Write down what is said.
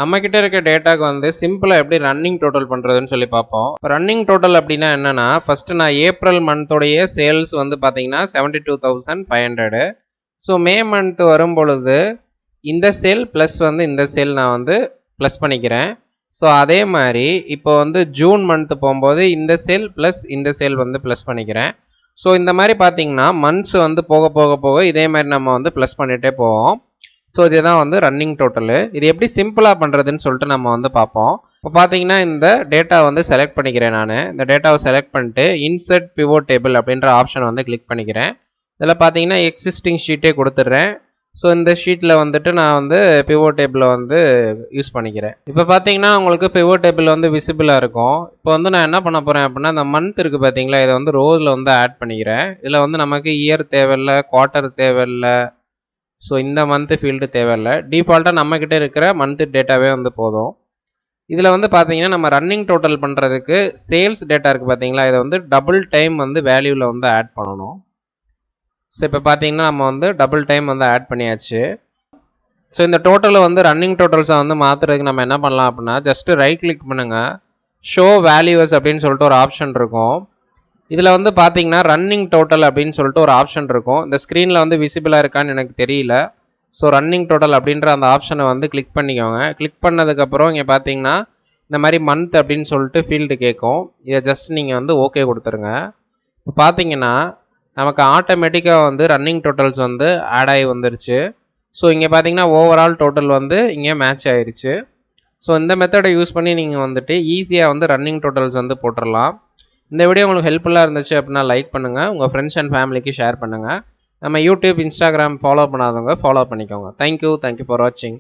நம்மக்கிட்ட இருக்க டேட்டாக்கு வந்து சிம்பிளாக எப்படி ரன்னிங் டோட்டல் பண்ணுறதுன்னு சொல்லி பார்ப்போம். ரன்னிங் டோட்டல் அப்படின்னா என்னென்னா, ஃபஸ்ட்டு நான் ஏப்ரல் மந்தோடைய சேல்ஸ் வந்து பார்த்தீங்கன்னா 72,500. ஸோ மே மந்த் வரும் பொழுது இந்த சேல் ப்ளஸ் வந்து இந்த சேல் நான் வந்து ப்ளஸ் பண்ணிக்கிறேன். ஸோ அதே மாதிரி இப்போ வந்து ஜூன் மந்த் போகும்போது இந்த சேல் ப்ளஸ் இந்த சேல் வந்து ப்ளஸ் பண்ணிக்கிறேன். ஸோ இந்த மாதிரி பார்த்தீங்கன்னா மந்த்ஸ் வந்து போக போக போக இதே மாதிரி நம்ம வந்து ப்ளஸ் பண்ணிகிட்டே போவோம். ஸோ இதுதான் வந்து ரன்னிங் டோட்டலு. இது எப்படி சிம்பிளாக பண்ணுறதுன்னு சொல்லிட்டு நம்ம வந்து பார்ப்போம். இப்போ பார்த்தீங்கன்னா இந்த டேட்டா வந்து செலக்ட் பண்ணிக்கிறேன். நான் இந்த டேட்டாவை செலக்ட் பண்ணிட்டு இன்சர்ட் பிவோட் டேபிள் அப்படின்ற ஆப்ஷனை வந்து கிளிக் பண்ணிக்கிறேன். இதில் பார்த்தீங்கன்னா எக்ஸிஸ்டிங் ஷீட்டே கொடுத்துட்றேன். ஸோ இந்த ஷீட்டில் வந்துட்டு நான் வந்து பிவோட் டேபிளை வந்து யூஸ் பண்ணிக்கிறேன். இப்போ பார்த்தீங்கன்னா உங்களுக்கு பிவோட் டேபிள் வந்து விசிபிளாக இருக்கும். இப்போ வந்து நான் என்ன பண்ண போகிறேன் அப்படின்னா, இந்த மந்த் இருக்குது பார்த்தீங்களா, இதை வந்து ரோவில் வந்து ஆட் பண்ணிக்கிறேன். இதில் வந்து நமக்கு இயர் தேவையில்லை, குவார்ட்டர் தேவையில்லை, ஸோ இந்த மந்த்து ஃபீல்டு தேவையில்லை. டிஃபால்ட்டாக நம்மக்கிட்ட இருக்கிற மந்த்து டேட்டாவே வந்து போதும். இதில் வந்து பார்த்தீங்கன்னா நம்ம ரன்னிங் டோட்டல் பண்ணுறதுக்கு சேல்ஸ் டேட்டா இருக்குது பார்த்தீங்களா, இதை வந்து டபுள் டைம் வந்து வேல்யூவில் வந்து ஆட் பண்ணணும். ஸோ இப்போ பார்த்தீங்கன்னா நம்ம வந்து டபுள் டைம் வந்து ஆட் பண்ணியாச்சு. ஸோ இந்த டோட்டலை வந்து ரன்னிங் டோட்டல்ஸை வந்து மாற்றுறதுக்கு நம்ம என்ன பண்ணலாம் அப்படின்னா, ஜஸ்ட்டு ரைட் கிளிக் பண்ணுங்கள், ஷோ வேல்யூஸ் அப்படின்னு சொல்லிட்டு ஒரு ஆப்ஷன் இருக்கும். இதில் வந்து பார்த்தீங்கன்னா ரன்னிங் டோட்டல் அப்படின்னு சொல்லிட்டு ஒரு ஆப்ஷன் இருக்கும். இந்த ஸ்க்ரீனில் வந்து விசிபிளாக இருக்கான்னு எனக்கு தெரியல. ஸோ ரன்னிங் டோட்டல் அப்படின்ற அந்த ஆப்ஷனை வந்து கிளிக் பண்ணிக்கோங்க. கிளிக் பண்ணதுக்கப்புறம் இங்கே பார்த்தீங்கன்னா இந்த மாதிரி மந்த் அப்படின்னு சொல்லிட்டு ஃபீல்டு கேட்கும். இதை ஜஸ்ட் நீங்கள் வந்து ஓகே கொடுத்துருங்க. இப்போ பார்த்தீங்கன்னா நமக்கு ஆட்டோமேட்டிக்காக வந்து ரன்னிங் டோட்டல்ஸ் வந்து ஆட் ஆகி வந்துருச்சு. ஸோ இங்கே பார்த்தீங்கன்னா ஓவரால் டோட்டல் வந்து இங்கே மேட்ச் ஆயிடுச்சு. ஸோ இந்த மெத்தடை யூஸ் பண்ணி நீங்கள் வந்துட்டு ஈஸியாக வந்து ரன்னிங் டோட்டல்ஸ் வந்து போட்டுடலாம். இந்த வீடியோ உங்களுக்கு ஹெல்ப்ஃபுல்லாக இருந்துச்சு அப்படின்னா லைக் பண்ணுங்கள், உங்கள் ஃப்ரெண்ட்ஸ் அண்ட் ஃபேமிலிக்கு ஷேர் பண்ணுங்கள். நம்ம யூடியூப், இன்ஸ்டாகிராம் ஃபாலோ பண்ணாதவங்க ஃபாலோ பண்ணிக்கோங்க. தேங்க்யூ ஃபார் வாட்சிங்.